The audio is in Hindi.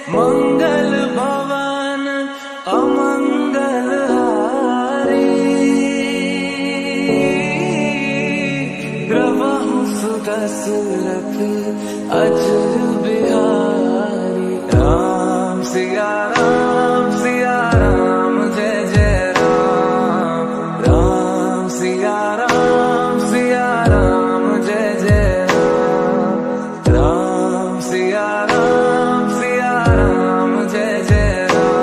मंगल भवन अमंगल हारी, प्रभु सुदशरथ अजर बिहारी। राम सिया राम।